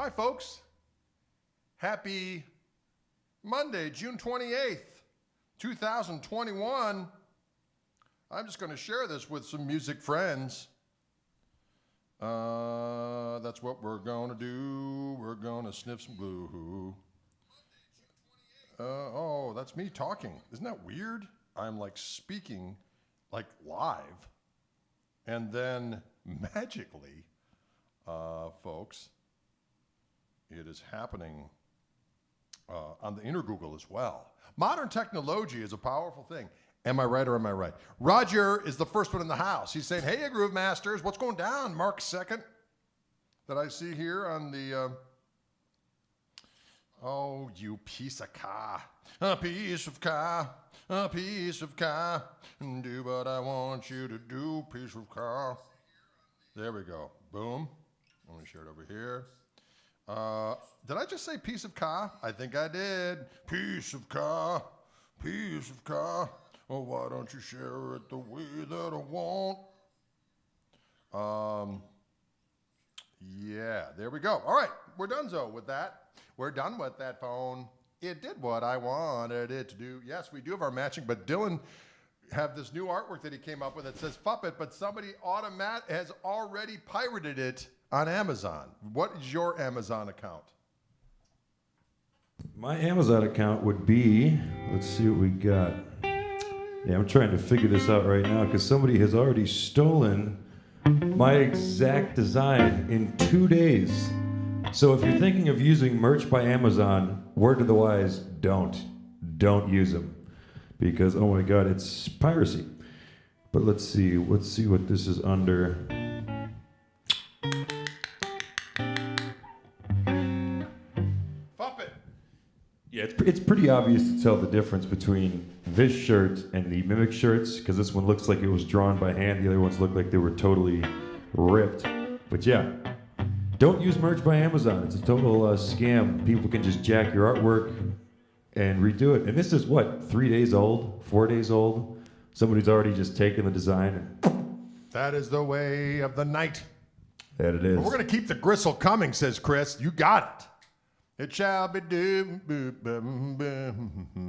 Hi, folks. Happy Monday, June 28th, 2021. I'm just going to share this with some music friends. That's what we're going to do. We're going to sniff some glue. Oh, that's me talking. Isn't that weird? I'm like speaking like live. And then magically, folks, it is happening on the inner Google as well. Modern technology is a powerful thing. Am I right or am I right? Roger is the first one in the house. He's saying, hey, Groove Masters, what's going down? Mark 2nd that I see here on the, oh, you piece of car. A piece of car. A piece of car. Do what I want you to do, piece of car. There we go. Boom. Let me share it over here. Did I just say piece of car? I think I did. Piece of car. Piece of car. Oh, why don't you share it the way that I want? Yeah, there we go. All right, we're donezo with that. We're done with that phone. It did what I wanted it to do. Yes, we do have our matching, but Dylan have this new artwork that he came up with that says Puppet, but somebody has already pirated it on Amazon. What is your Amazon account? My Amazon account would be, let's see what we got. Yeah, I'm trying to figure this out right now because somebody has already stolen my exact design in 2 days. So if you're thinking of using merch by Amazon, word to the wise, don't use them because, oh my God, it's piracy. But let's see what this is under. Yeah, it's pretty obvious to tell the difference between this shirt and the Mimic shirts, because this one looks like it was drawn by hand, the other ones look like they were totally ripped. But yeah, don't use merch by Amazon. It's a total scam. People can just jack your artwork and redo it. And this is what, 3 days old, 4 days old? Somebody's already just taken the design. That is the way of the night. That it is. But we're going to keep the Gristle coming, says Chris. You got it. It shall be do.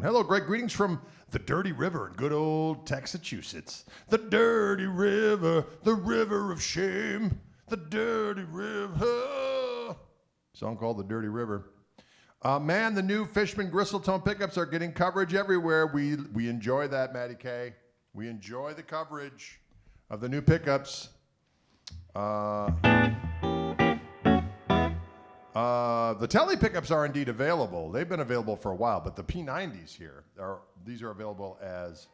Hello, Greg. Greetings from the Dirty River in good old Texas. The Dirty River, the river of shame. The Dirty River. Song called The Dirty River. Man, the new Fishman Gristle tone pickups are getting coverage everywhere. We enjoy that, Matty K. We enjoy the coverage of the new pickups. The Tele pickups are indeed available. They've been available for a while, but the P90s here, these are available as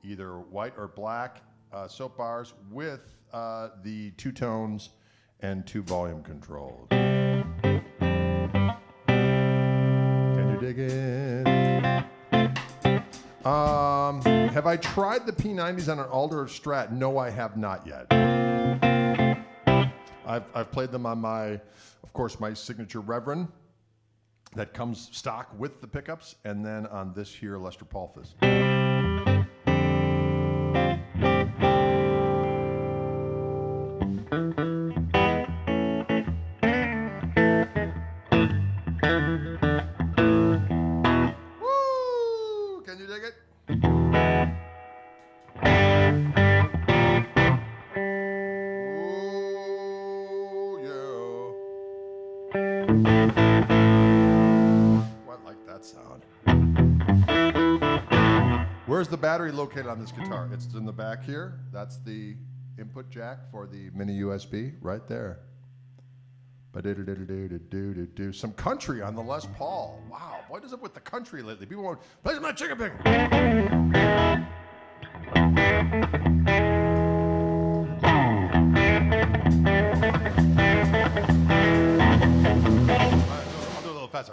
either white or black soap bars with the 2 tones and 2 volume controls. Can you dig it? Have I tried the P90s on an Alder or Strat? No, I have not yet. I've played them on my signature Reverend that comes stock with the pickups, and then on this here Lester Palfus. Woo! Can you dig it? Where's the battery located on this guitar? It's in the back here. That's the input jack for the mini USB right there. Some country on the Les Paul. Wow, what is up with the country lately? People want play some of that chicken pickle. I'll do a little faster.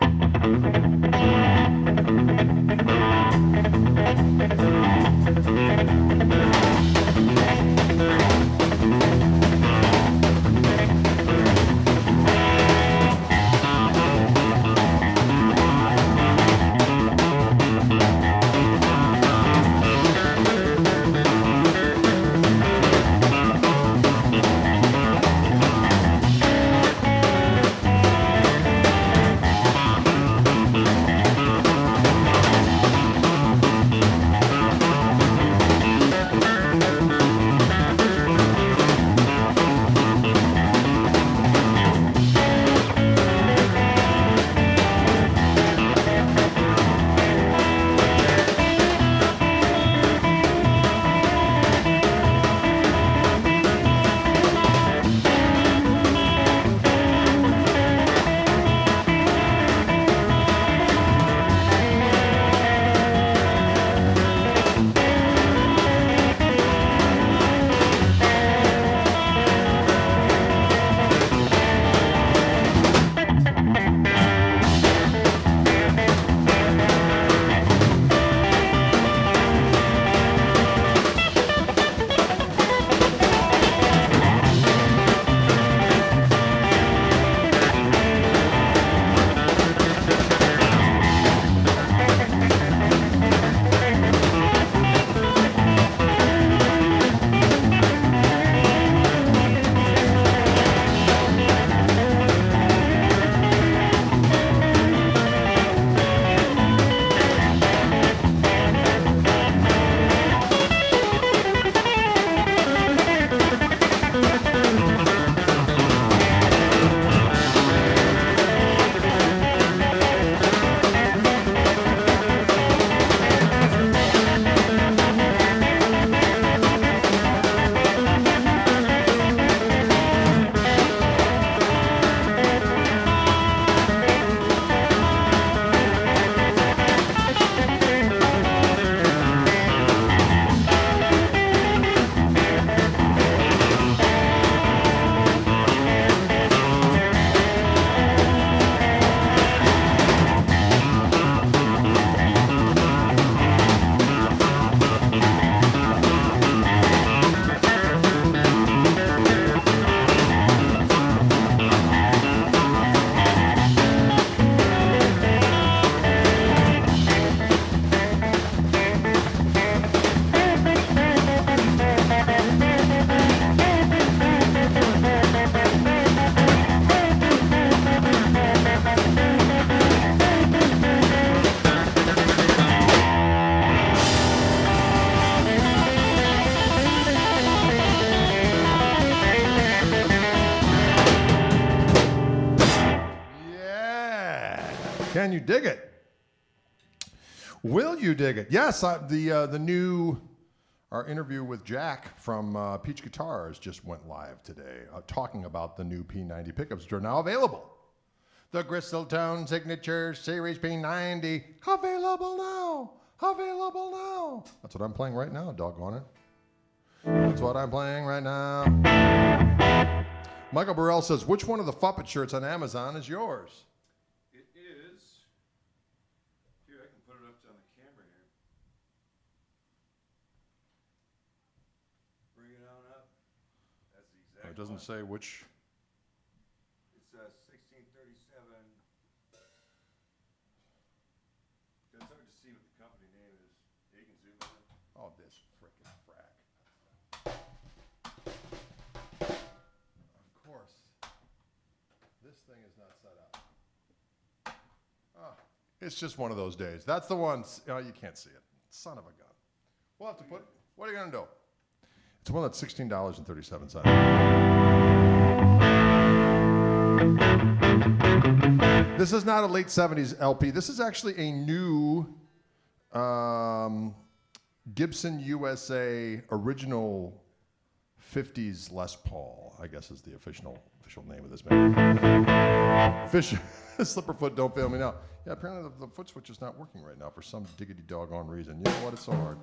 Can you dig it? Will you dig it? Yes, the new our interview with Jack from Peach Guitars just went live today, talking about the new P90 pickups which are now available. The Gristle Tone Signature Series P90 available now. Available now. That's what I'm playing right now. Doggone it. That's what I'm playing right now. Michael Burrell says, which one of the Fuppet shirts on Amazon is yours? It is. Here, I can put it up on the camera here. Bring it on up. That's the exact It doesn't say which. It's 1637. It's hard to see what the company name is. You can zoom in. Oh, this frickin' frack. Of course. This thing is not set up. Oh, it's just one of those days. That's the one. Oh, you can't see it. Son of a gun. We'll have to put. What are you going to do? It's one that's $16.37. This is not a late 70s LP. This is actually a new Gibson USA original 50s Les Paul, I guess is the official name of this band. Slipperfoot, don't fail me now. Yeah, apparently the foot switch is not working right now for some diggity doggone reason. You know what? It's so hard.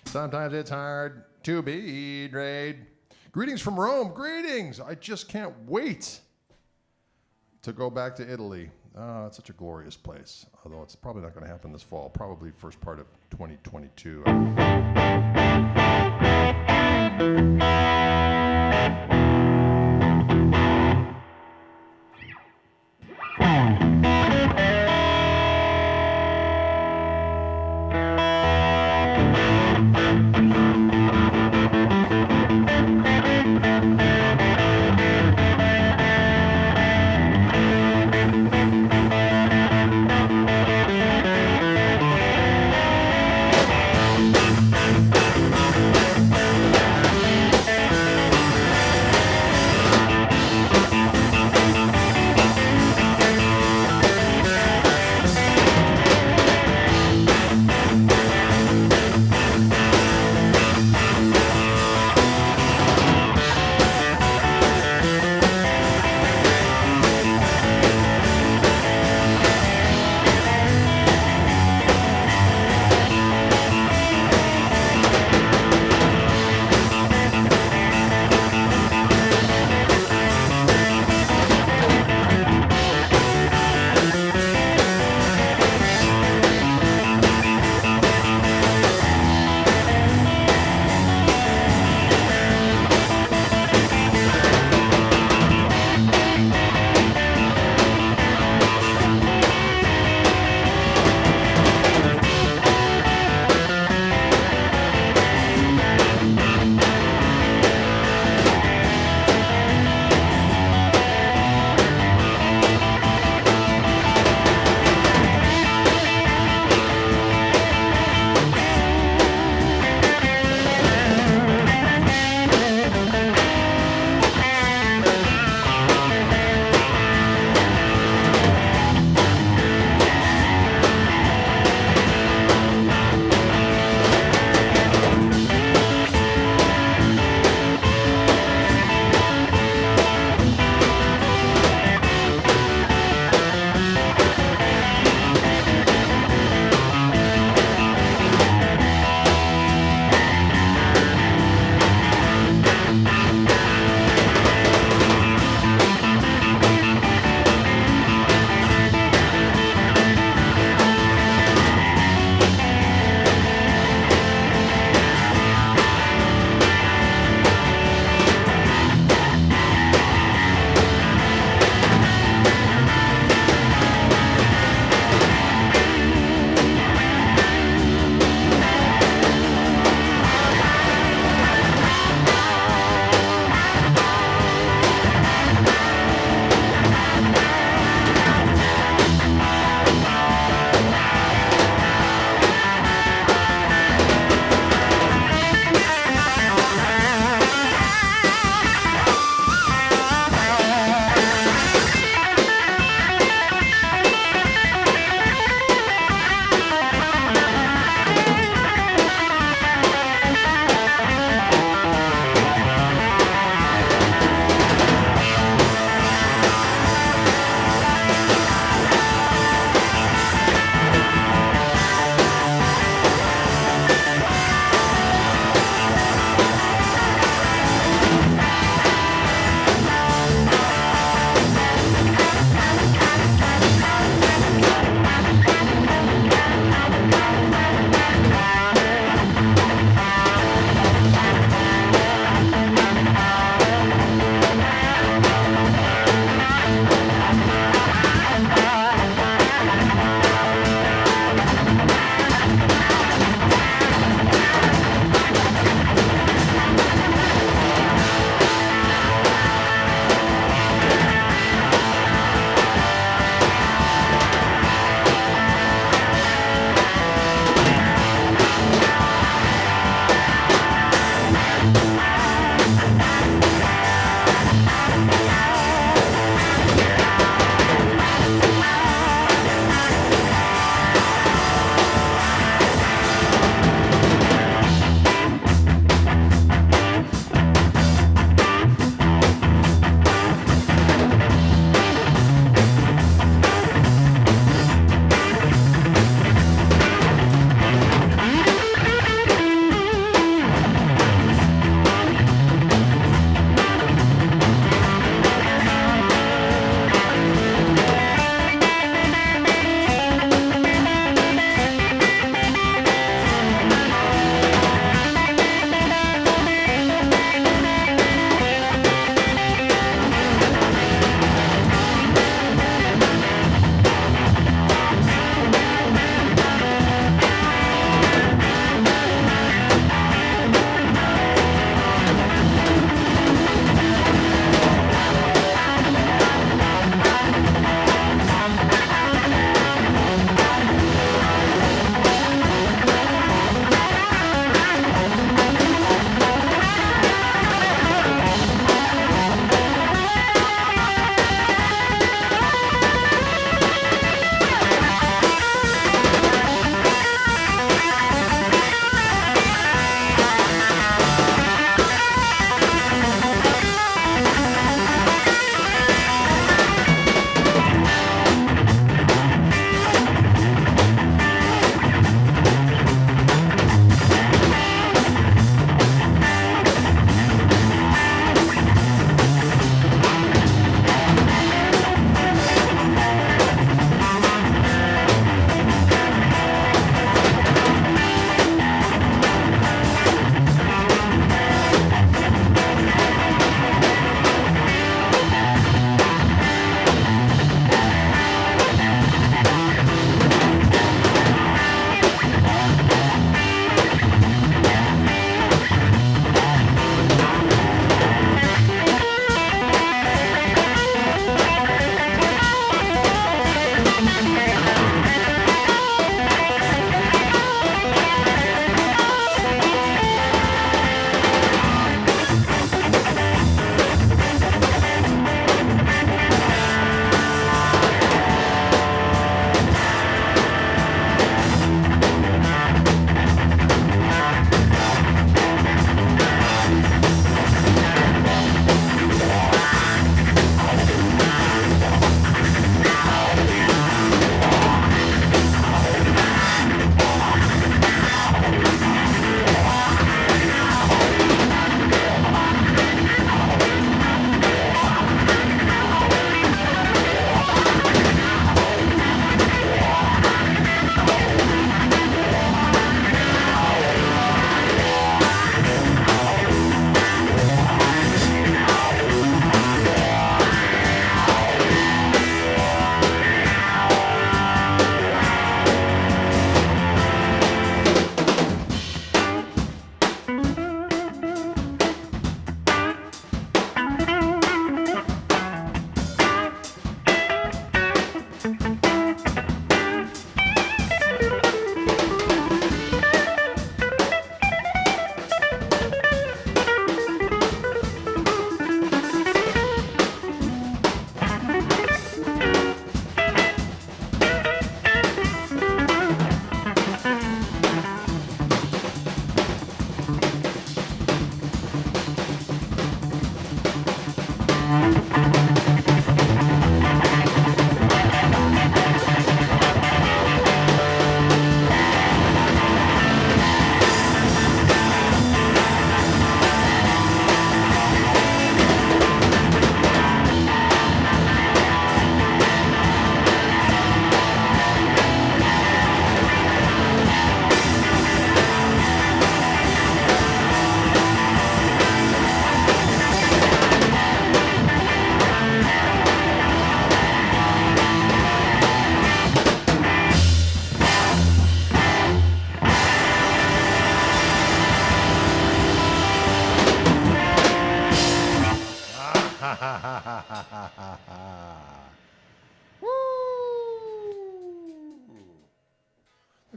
Sometimes it's hard to be Drade. Greetings from Rome. Greetings. I just can't wait to go back to Italy. It's such a glorious place, although it's probably not going to happen this fall, probably first part of 2022.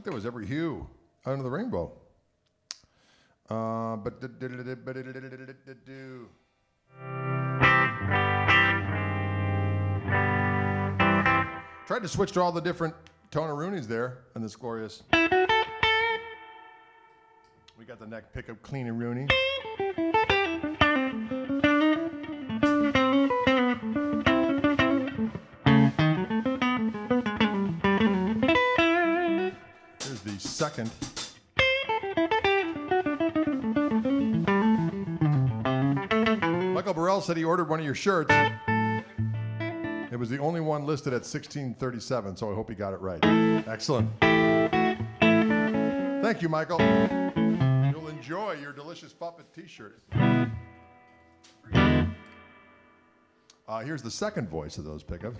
think there was every hue under the rainbow. Tried to switch to all the different Tone-a-Roonies there in this glorious. We got the neck pickup Clean-a-Rooney. Here's the second. Michael Burrell said he ordered one of your shirts. It was the only one listed at $16.37, so I hope he got it right. Excellent. Thank you, Michael. You'll enjoy your delicious puppet t-shirt. Here's the second voice of those pickups.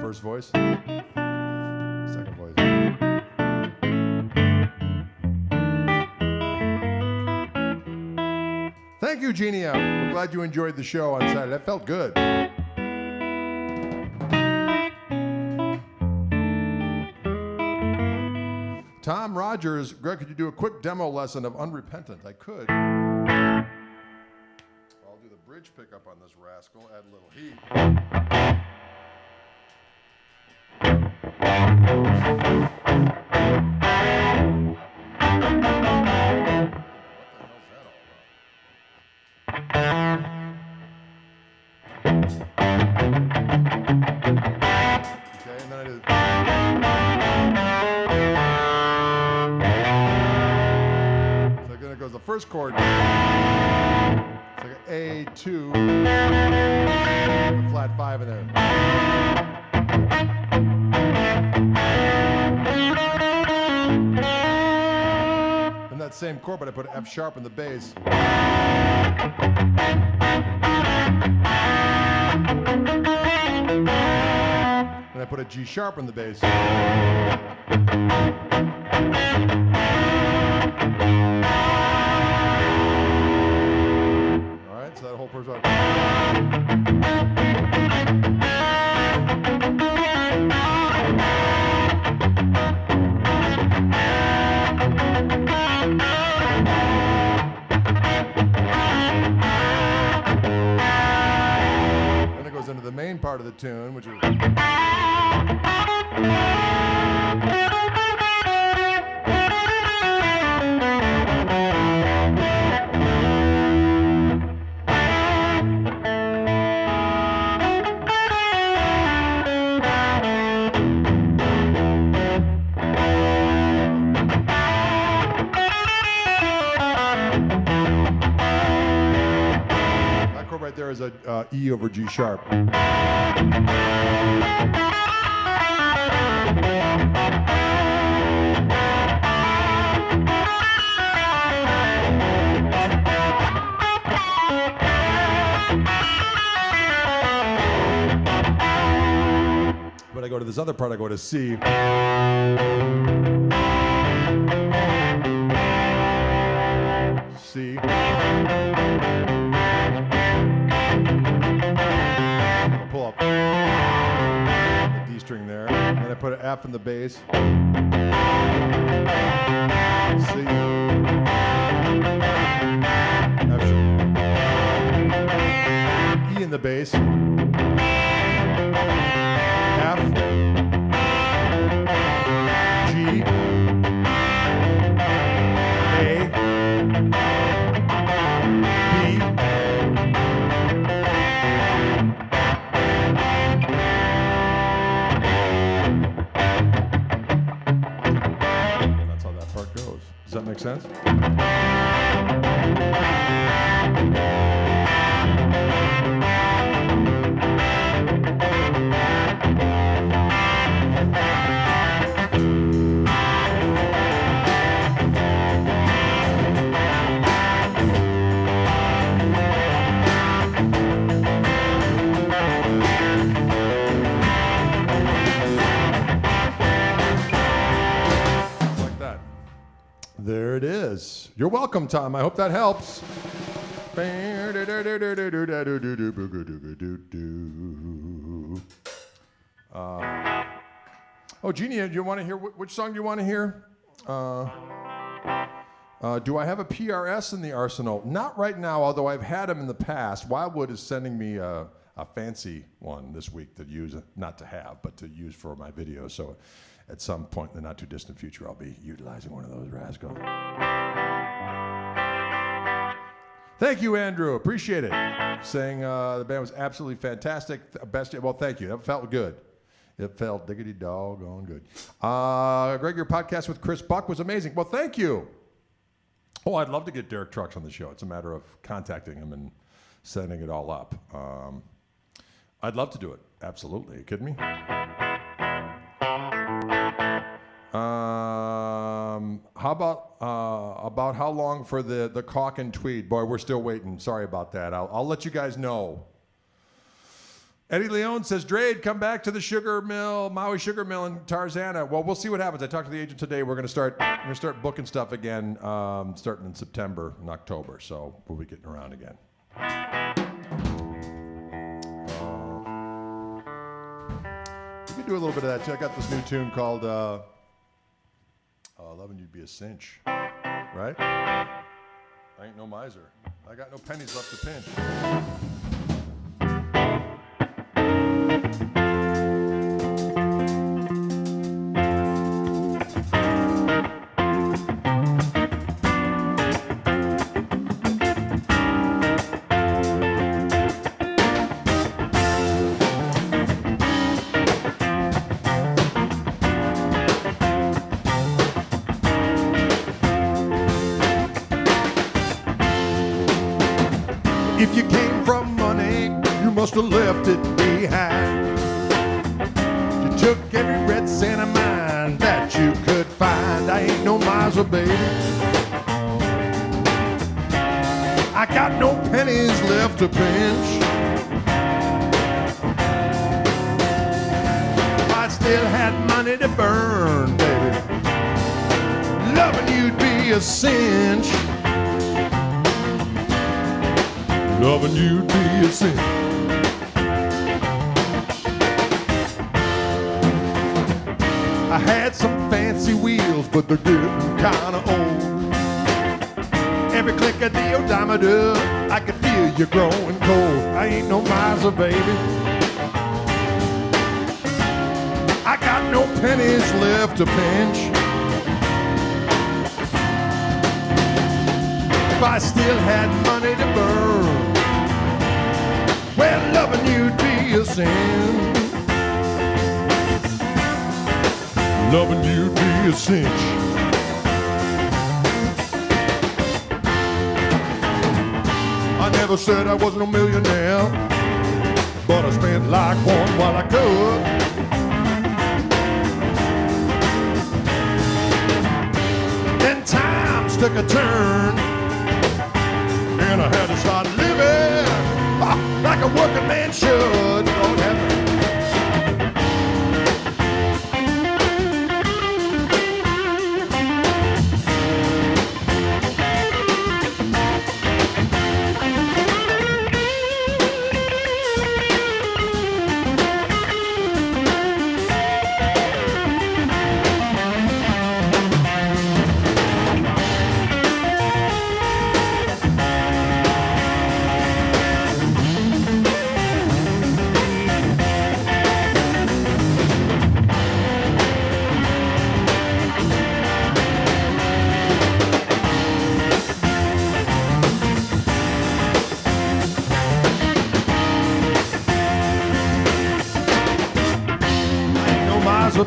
First voice. Second voice. Thank you, Genia. I'm glad you enjoyed the show on Saturday. That felt good. Tom Rogers, Greg, could you do a quick demo lesson of Unrepentant? I could. I'll do the bridge pickup on this rascal, add a little heat. First chord, it's like an A2, a flat 5 in there. In that same chord, but I put an F sharp in the bass. And I put a G sharp in the bass. So that whole first part. Then it goes into the main part of the tune, which is. There is a E over G sharp. But I go to this other part, I go to C. C. Pull up the D string there, and I put an F in the bass. C. F. E in the bass. F. G. A. B. Does that make sense? There it is. You're welcome, Tom. I hope that helps. Oh, Jeannie, do you want to hear, which song do you want to hear? Do I have a PRS in the arsenal? Not right now, although I've had them in the past. Wildwood is sending me a fancy one this week to use, not to have, but to use for my video. So at some point in the not too distant future, I'll be utilizing one of those rascals. Thank you, Andrew. Appreciate it. Saying the band was absolutely fantastic. Best. Well, thank you. That felt good. It felt diggity doggone good. Greg, your podcast with Chris Buck was amazing. Well, thank you. Oh, I'd love to get Derek Trucks on the show. It's a matter of contacting him and setting it all up. I'd love to do it. Absolutely. You kidding me? How about how long for the Koch and Tweed? Boy, we're still waiting. Sorry about that. I'll let you guys know. Eddie Leone says, Drade, come back to the sugar mill, Maui Sugar Mill in Tarzana. Well, we'll see what happens. I talked to the agent today. We're gonna start booking stuff again, starting in September and October. So we'll be getting around again. We can do a little bit of that too. I got this new tune called Loving You'd Be a Cinch, right? I ain't no miser. I got no pennies left to pinch. If you came from money, you must have left it behind. You took every red cent of mine that you could find. I ain't no miser, baby. I got no pennies left to pinch. If I still had money to burn, baby, loving you'd be a cinch. Loving you'd be a sin. I had some fancy wheels, but they're getting kinda old. Every click of the odometer, I could feel you growing cold. I ain't no miser, baby. I got no pennies left to pinch. If I still had money to burn, well, loving you'd be a sin. Loving you'd be a cinch. I never said I was no millionaire, but I spent like one while I could. Then times took a turn, and I had to start living like a working man should. Lord have mercy.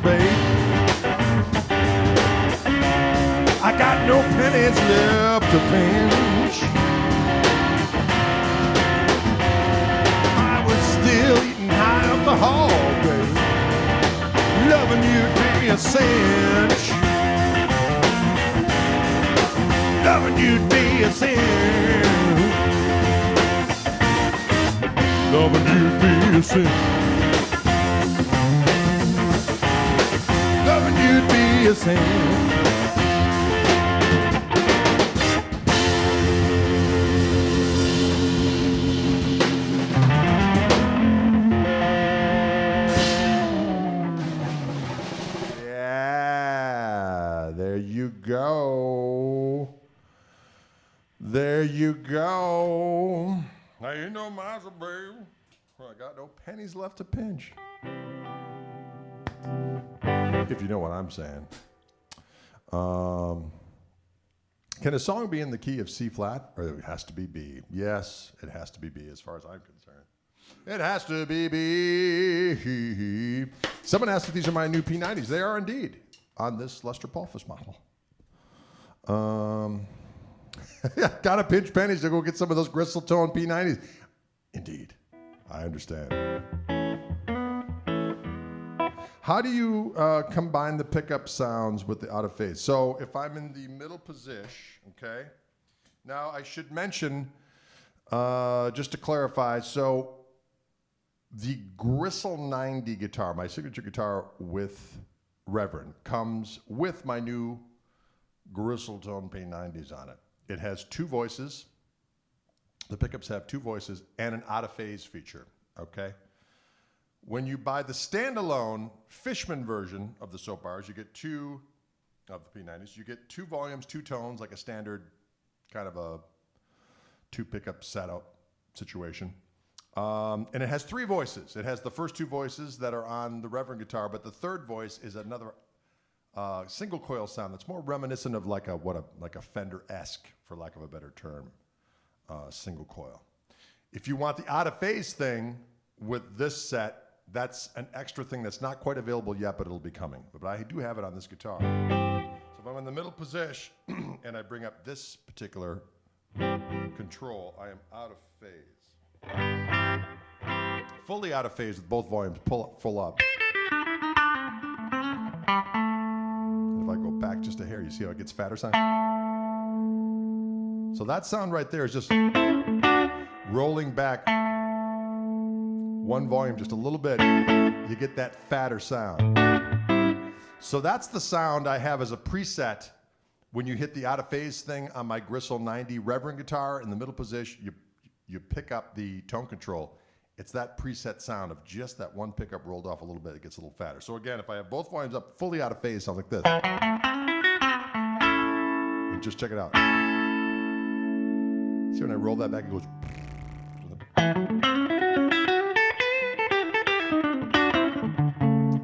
Babe, I got no pennies left to pinch. I was still eating high off the hog, babe. Loving you'd be a cinch. Loving you'd be a sin. Loving you'd be a sin. Loving you'd be a sin. you go. There you go. I ain't no miser, babe. I got no pennies left to pinch. If you know what I'm saying. Can a song be in the key of C flat? Or it has to be B? Yes, it has to be B as far as I'm concerned. It has to be B. Someone asked if these are my new P90s. They are indeed on this Lester Pulfus model. Gotta pinch pennies to go get some of those Gristle tone P90s. Indeed, I understand. How do you combine the pickup sounds with the out of phase? So if I'm in the middle position, okay. Now I should mention, just to clarify, so the Gristle 90 guitar, my signature guitar with Reverend, comes with my new Gristle tone P90s on it. It has two voices. The pickups have two voices and an out of phase feature, okay? When you buy the standalone Fishman version of the soap bars, you get two of the P90s. You get two volumes, two tones, like a standard kind of a two pickup setup situation. And it has three voices. It has the first two voices that are on the Reverend guitar, but the third voice is another single coil sound that's more reminiscent of like a Fender-esque, for lack of a better term, single coil. If you want the out of phase thing with this set, that's an extra thing that's not quite available yet, but it'll be coming. But I do have it on this guitar. So if I'm in the middle position and I bring up this particular control, I am out of phase. Fully out of phase with both volumes full up. And if I go back just a hair, you see how it gets fatter sound? So that sound right there is just rolling back one volume just a little bit, you get that fatter sound. So that's the sound I have as a preset when you hit the out of phase thing on my Gristle 90 Reverend guitar in the middle position, you pick up the tone control. It's that preset sound of just that one pickup rolled off a little bit, it gets a little fatter. So again, if I have both volumes up fully out of phase, it sounds like this. And just check it out. See when I roll that back, it goes.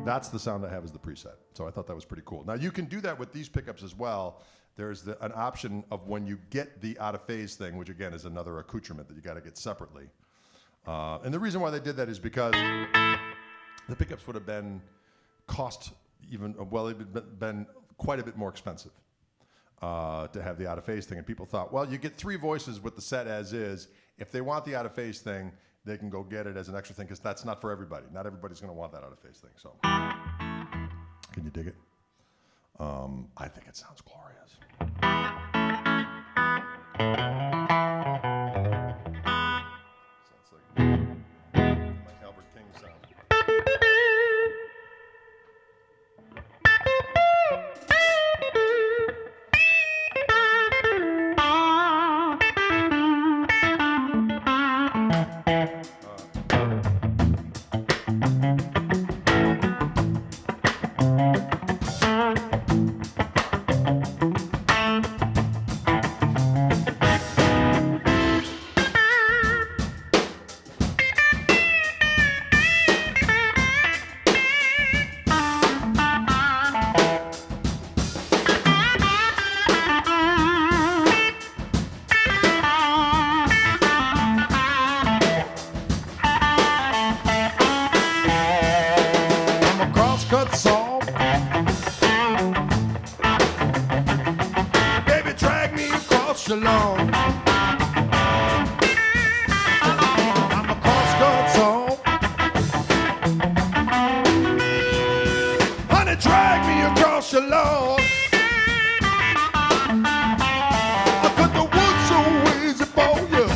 That's the sound I have as the preset. So I thought that was pretty cool. Now you can do that with these pickups as well. There's an option of when you get the out of phase thing, which again is another accoutrement that you got to get separately. And the reason why they did that is because the pickups would have been been quite a bit more expensive to have the out of phase thing. And people thought, well, you get three voices with the set as is. If they want the out of phase thing, they can go get it as an extra thing, because that's not for everybody. Not everybody's going to want that out of phase thing. So, can you dig it? I think it sounds glorious. Sounds like Albert King sound. Along. I'm a cross-cut song. Honey, drag me across your lawn. I cut the wood so easy for you.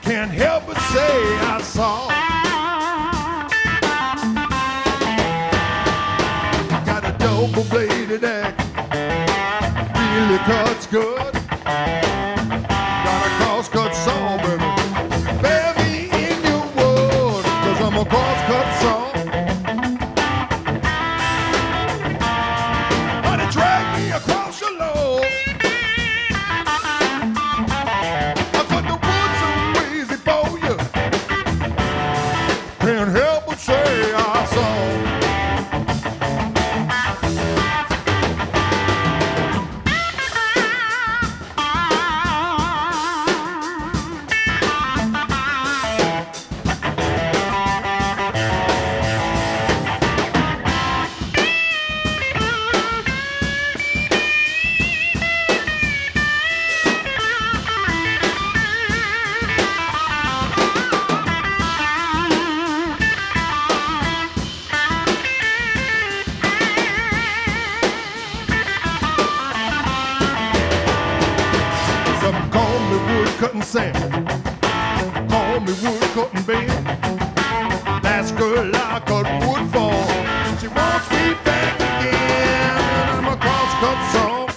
Can't help but say I saw. Got a double-bladed axe. Really cuts good. Got a cross-cut saw, baby. Bear me in your wood, 'cause I'm a cross-cut saw. Honey, try Can't help but say I saw. Some call me wood cutting Sam, call me wood cutting Ben. Last girl I cut wood for, she wants me back again. And I'm a cross-cut song,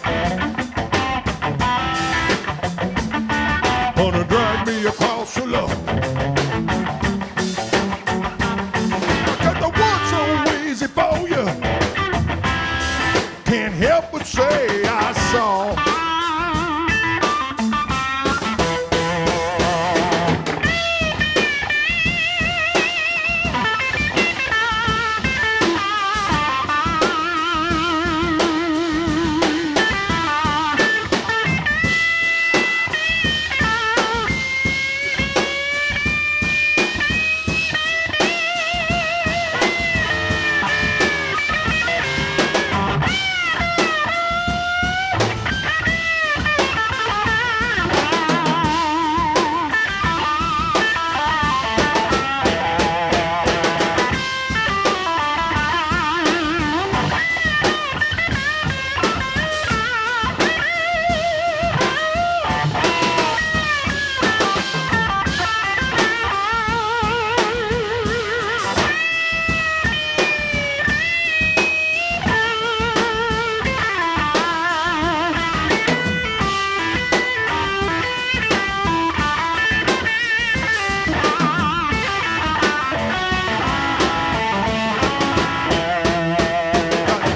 gonna drag me across the lawn. I cut the wood so easy for you, can't help but say I saw.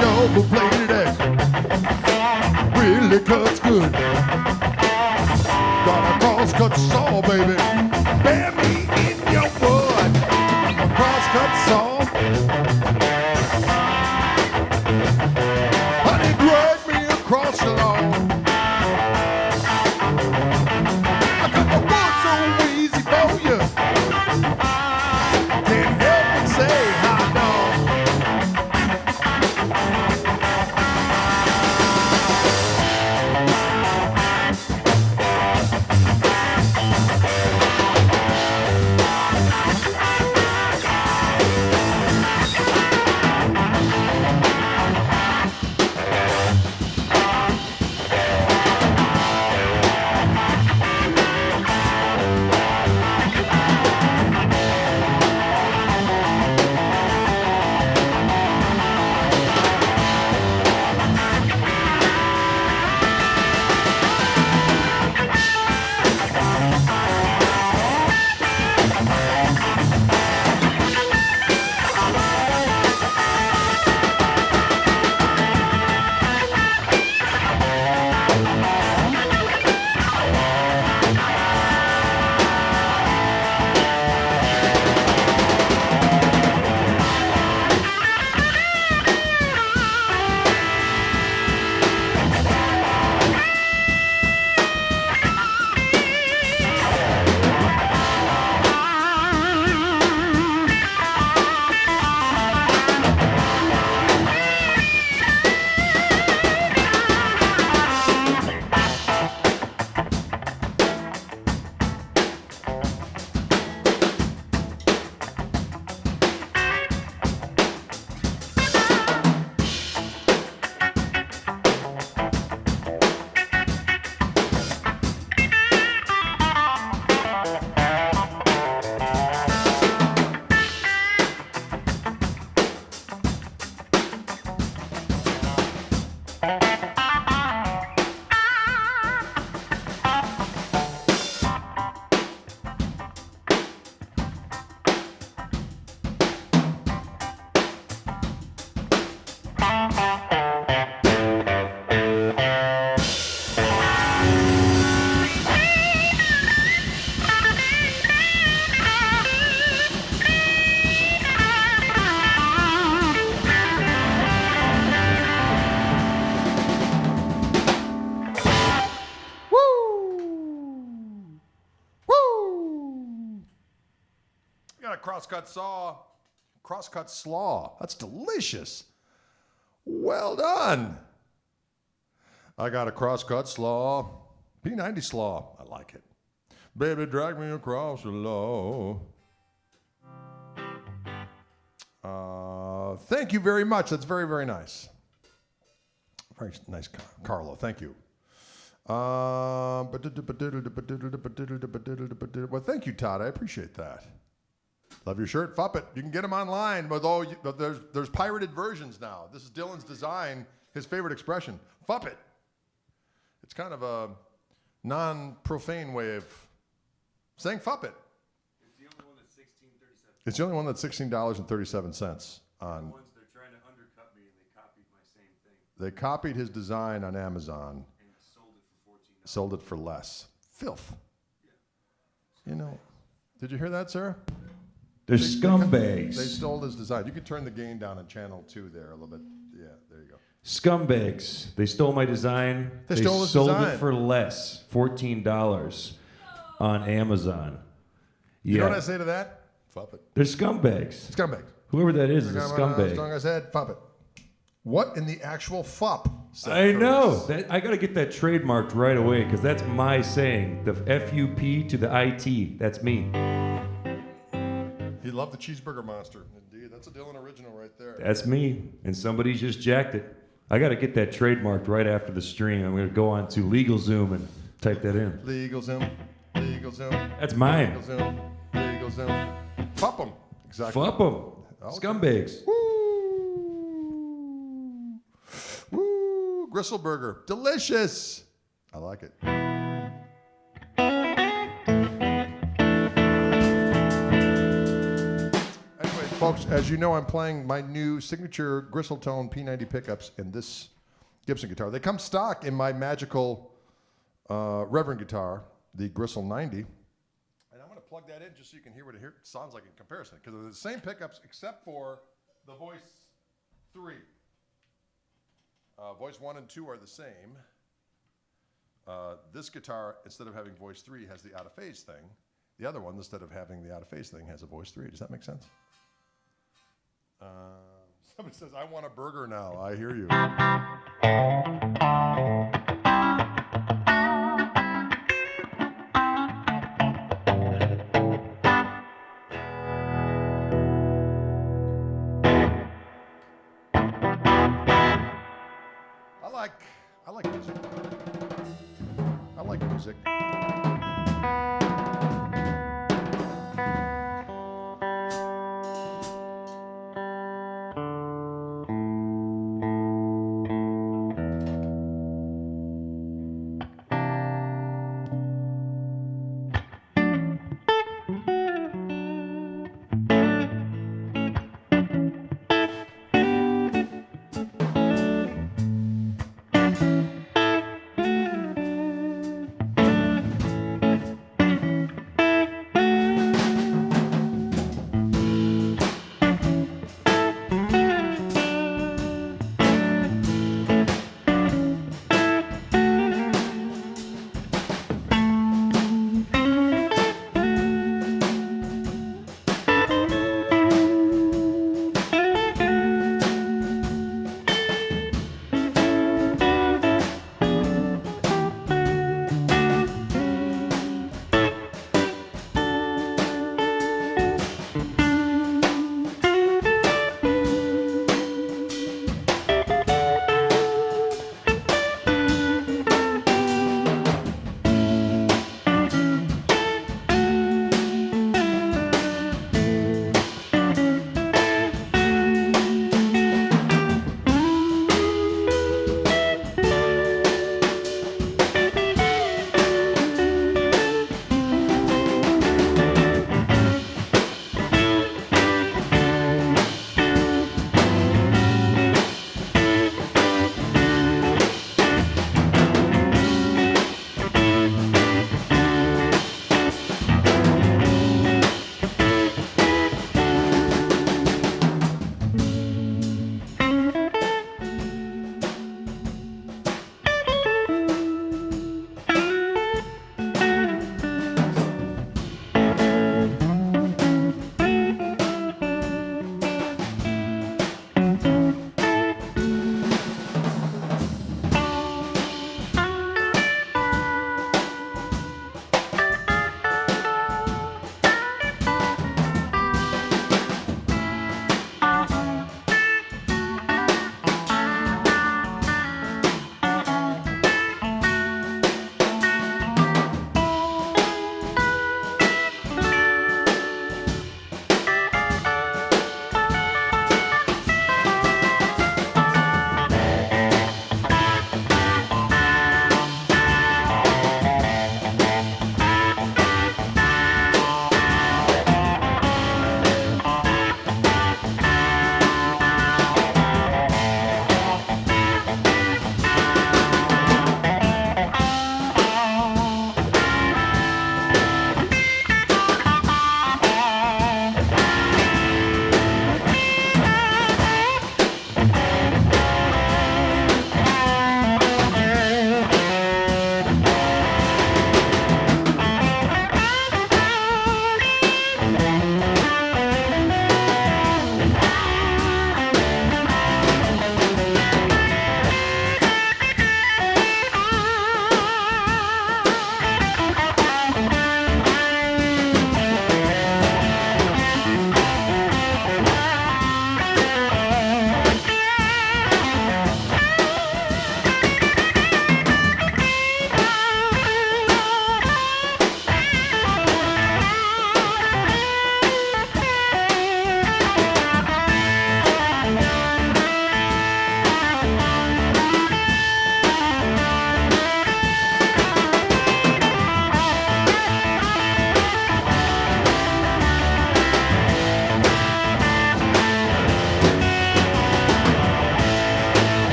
Double-bladed axe really cuts good. Got a cross-cut saw, baby. Bear me in your wood. A cross-cut saw. Honey, drag me across the lawn. I cut the wood so easy for you. Can't help but say I know. got a crosscut slaw. That's delicious. Well done. I got a crosscut slaw, P90 slaw. I like it. Baby, drag me across the law. Thank you very much. That's very, very nice. Very nice, Carlo. Thank you. Well, thank you, Todd. I appreciate that. Love your shirt, Fup it. You can get them online, but there's pirated versions now. This is Dylan's design, his favorite expression, Fup it. It's kind of a non-profane way of saying Fup it. It's the only one that's $16.37 on. The ones they're trying to undercut me, and they copied my same thing. They copied his design on Amazon. And sold it for $14. Sold it for less. Filth. Yeah. You know, did you hear that, sir? They're scumbags. They stole his design. You can turn the gain down on channel 2 there a little bit. Yeah, there you go. Scumbags. They stole my design. They stole his sold design. it for less, $14 on Amazon. Yeah. You know what I say to that? Fup it. They're scumbags. Scumbags. Whoever that is a scumbag. Strong as head, fup it. What in the actual fup? I know. I got to get that trademarked right away because that's my saying. The F-U-P to the I-T. That's me. He loved the cheeseburger monster. Indeed. That's a Dylan original right there. That's me. And somebody just jacked it. I got to get that trademarked right after the stream. I'm going to go on to LegalZoom and type that in. LegalZoom. LegalZoom. That's mine. LegalZoom. LegalZoom. Fup them. Exactly. Fup them. Okay. Scumbags. Woo! Woo! Gristle burger. Delicious. I like it. Anyway, folks, as you know, I'm playing my new signature Gristle Tone P90 pickups in this Gibson guitar. They come stock in my magical Reverend guitar, the Gristle 90. Plug that in just so you can hear what it sounds like in comparison, because they're the same pickups except for the voice 3. Voice 1 and 2 are the same. This guitar, instead of having voice 3, has the out of phase thing. The other one, instead of having the out of phase thing, has a voice 3. Does that make sense? Somebody says, I want a burger now. I hear you. I like music. I like music.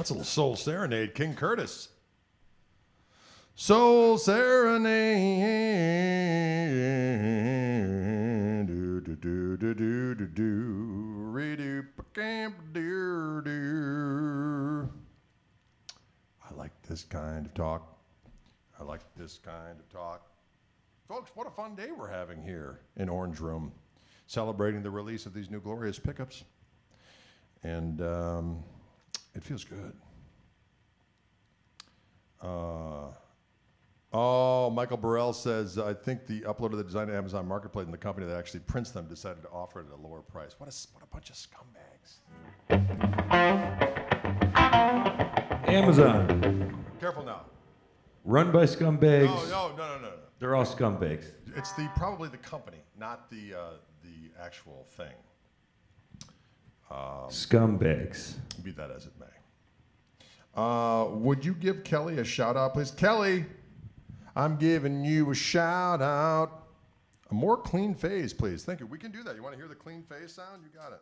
That's a little soul serenade, King Curtis. Soul serenade. Do do do do do do do. Redo do do. I like this kind of talk. I like this kind of talk. Folks, what a fun day we're having here in Orange Room, celebrating the release of these new glorious pickups. And it feels good. Michael Burrell says, I think the upload of the design to Amazon Marketplace and the company that actually prints them decided to offer it at a lower price. What a bunch of scumbags. Amazon. Careful now. Run by scumbags. No. They're all scumbags. It's probably the company, not the actual thing. Scumbags. Be that as it may. Would you give Kelly a shout out, please? Kelly, I'm giving you a shout out. A more clean phase, please. Thank you. We can do that. You want to hear the clean phase sound? You got it.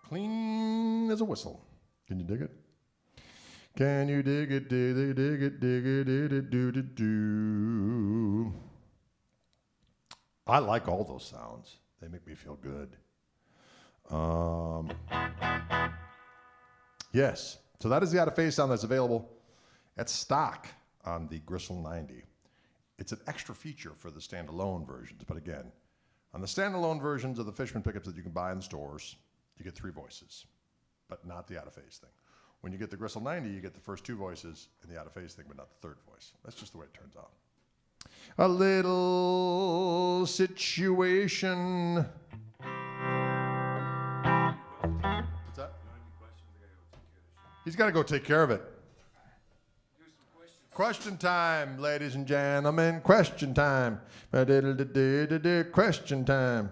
Clean as a whistle. Can you dig it? Can you dig it, dig it, dig it, dig it, dig it, do, do, do. I like all those sounds. They make me feel good. Yes, so that is the out-of-phase sound that's available at stock on the Gristle 90. It's an extra feature for the standalone versions, but again, on the standalone versions of the Fishman pickups that you can buy in the stores, you get 3 voices, but not the out-of-phase thing. When you get the Gristle 90, you get the first 2 voices and the out-of-phase thing, but not the third voice. That's just the way it turns out. A little situation. What's that? He's got to go take care of it. Question time, ladies and gentlemen. Question time. Question time.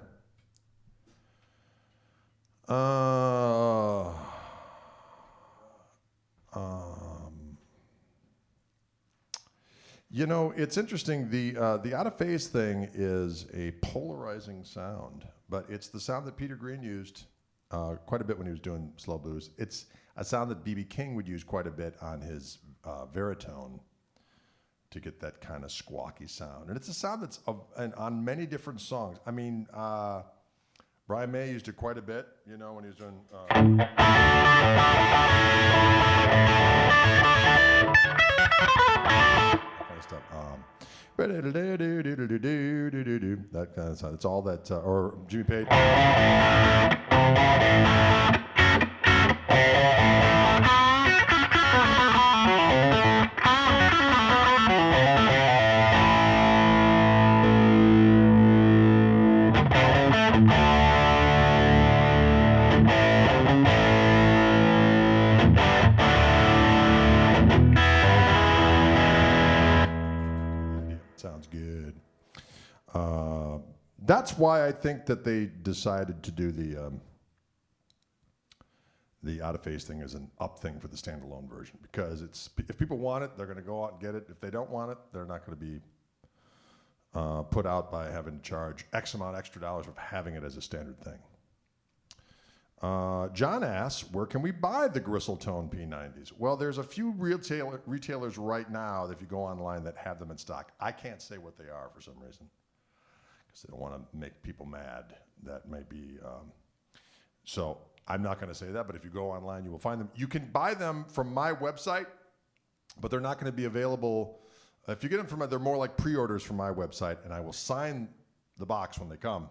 You know, it's interesting. The out-of-phase thing is a polarizing sound, but it's the sound that Peter Green used quite a bit when he was doing slow blues. It's a sound that B.B. King would use quite a bit on his baritone to get that kind of squawky sound. And it's a sound that's on many different songs. I mean, Brian May used it quite a bit, you know, when he was doing... kind of stuff. that kind of sound. It's all that, or Jimmy Page. Sounds good. That's why I think that they decided to do the out of phase thing as an up thing for the standalone version, because it's, if people want it, they're going to go out and get it. If they don't want it, they're not going to be put out by having to charge X amount extra dollars of having it as a standard thing. John asks, where can we buy the Gristle Tone P90s? Well, there's a few retailers right now that if you go online that have them in stock. I can't say what they are for some reason, because they don't want to make people mad. That may be, so I'm not going to say that, but if you go online, you will find them. You can buy them from my website, but they're not going to be available. If you get them from, they're more like pre-orders from my website, and I will sign the box when they come,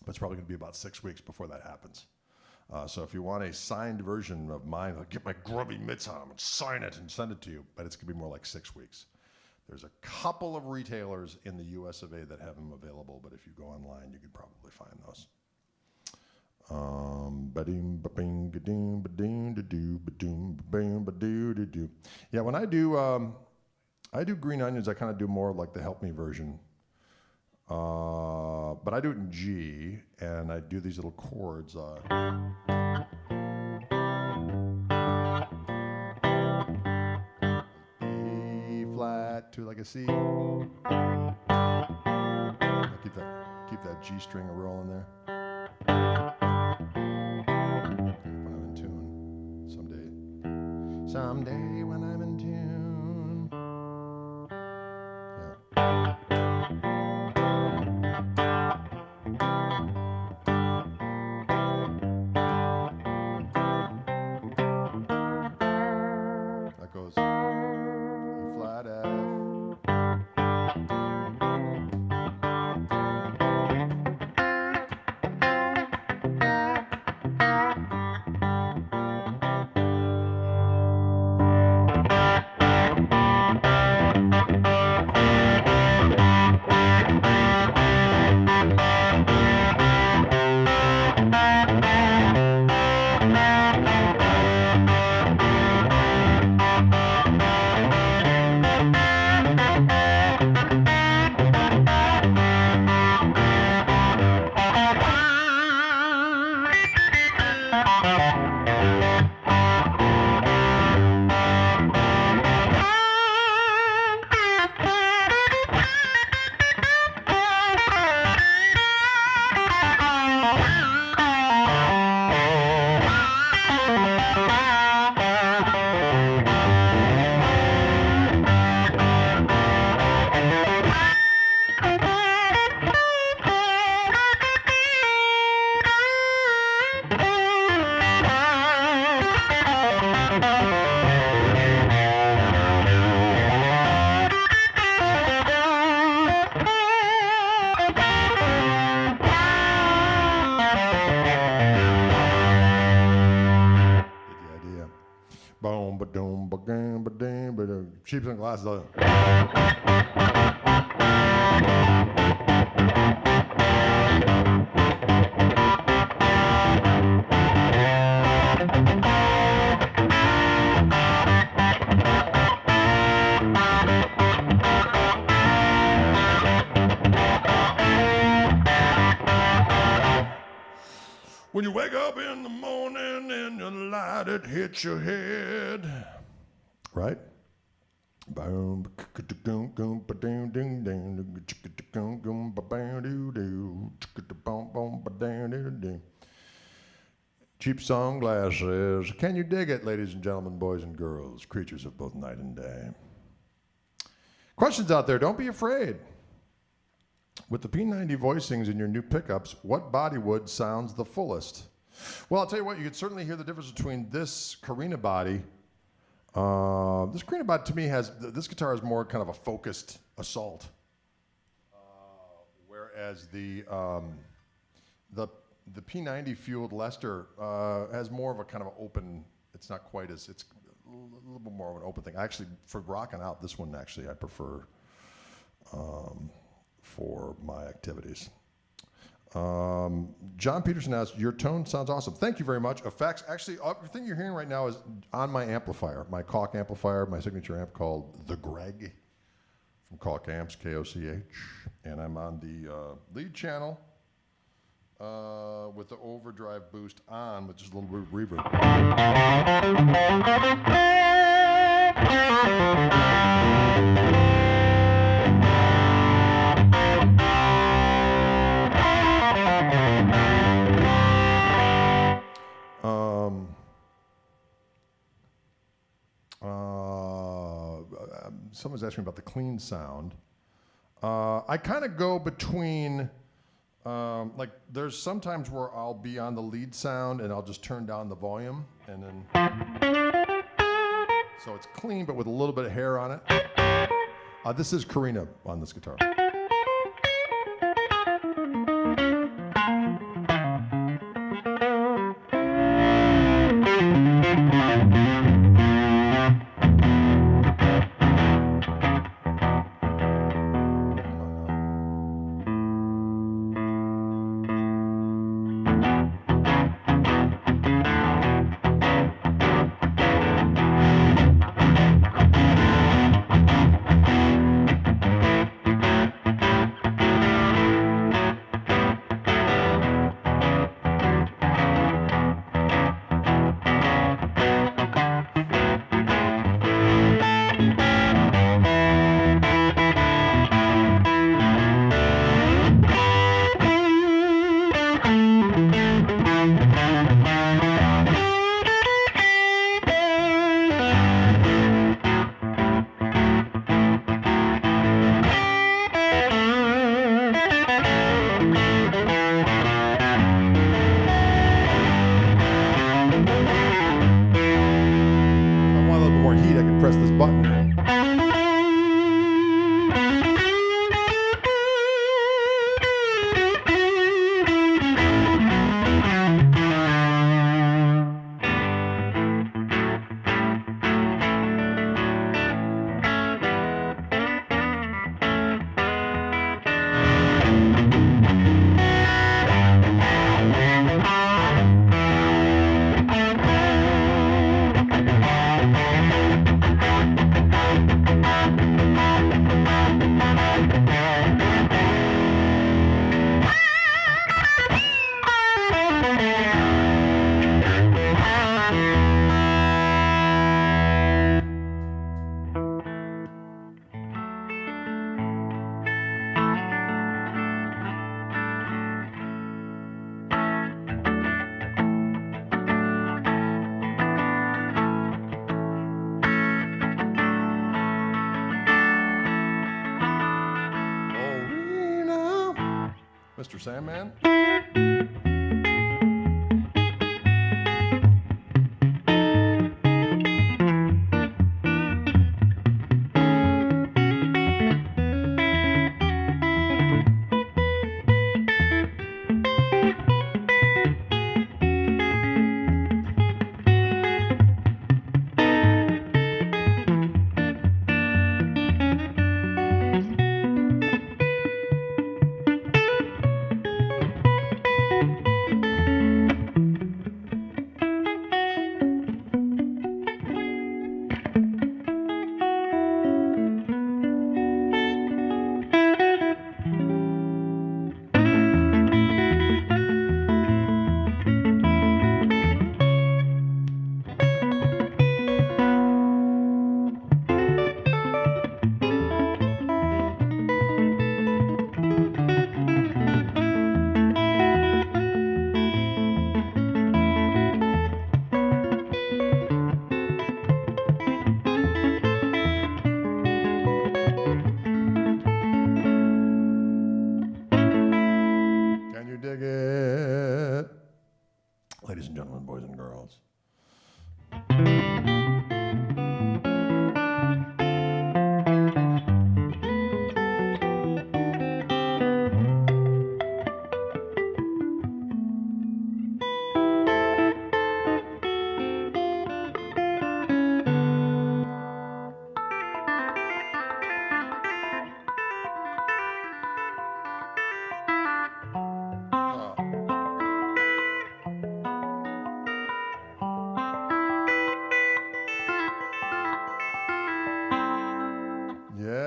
but it's probably going to be about 6 weeks before that happens. So if you want a signed version of mine, I'll get my grubby mitts on them and sign it and send it to you, but it's going to be more like 6 weeks. There's a couple of retailers in the US of A that have them available, but if you go online, you can probably find those. Yeah, when I do green onions, I kind of do more like the help me version. But I do it in G, and I do these little chords. E flat to like a C. Keep that G string rolling there. If I'm in tune someday when I'm in tune. Yeah. Goes E flat F. Boom, ba-doom, ba-dam, ba-dam, ba-dam. Sheep and glasses. When you wake up in the morning and the light it hits your head, right? Boom, cheap sunglasses. Can you dig it, ladies and gentlemen, boys and girls, creatures of both night and day? Questions out there, don't be afraid. With the P90 voicings in your new pickups, what body wood sounds the fullest? Well, I'll tell you what, you can certainly hear the difference between this Carina body. This Carina body to me this guitar is more kind of a focused assault. as the P90 fueled Lester has more of a kind of open. It's not quite as it's a little bit more of an open thing. Actually, for rocking out, this one actually I prefer for my activities. John Peterson asks, your tone sounds awesome. Thank you very much. Effects, actually, everything you're hearing right now is on my amplifier, my Koch amplifier, my signature amp called the Greg from Koch Amps, K-O-C-H. And I'm on the lead channel with the overdrive boost on with just a little bit of reverb. Someone's asking me about the clean sound. I kind of go between, like there's sometimes where I'll be on the lead sound and I'll just turn down the volume and then, so it's clean but with a little bit of hair on it. This is Karina on this guitar. Mr. Sandman.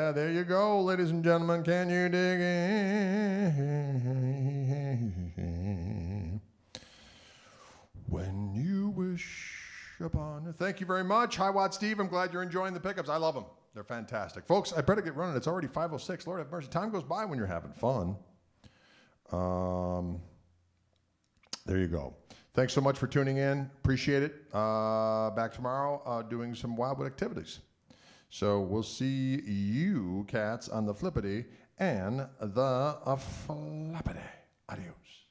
Yeah, there you go, ladies and gentlemen. Can you dig it? When you wish upon it. Thank you very much. Hi, Watt Steve. I'm glad you're enjoying the pickups. I love them. They're fantastic. Folks, I better get running. It's already 5:06. Lord have mercy. Time goes by when you're having fun. There you go. Thanks so much for tuning in. Appreciate it. Back tomorrow doing some Wildwood activities. So we'll see you cats on the flippity and the floppity. Adios.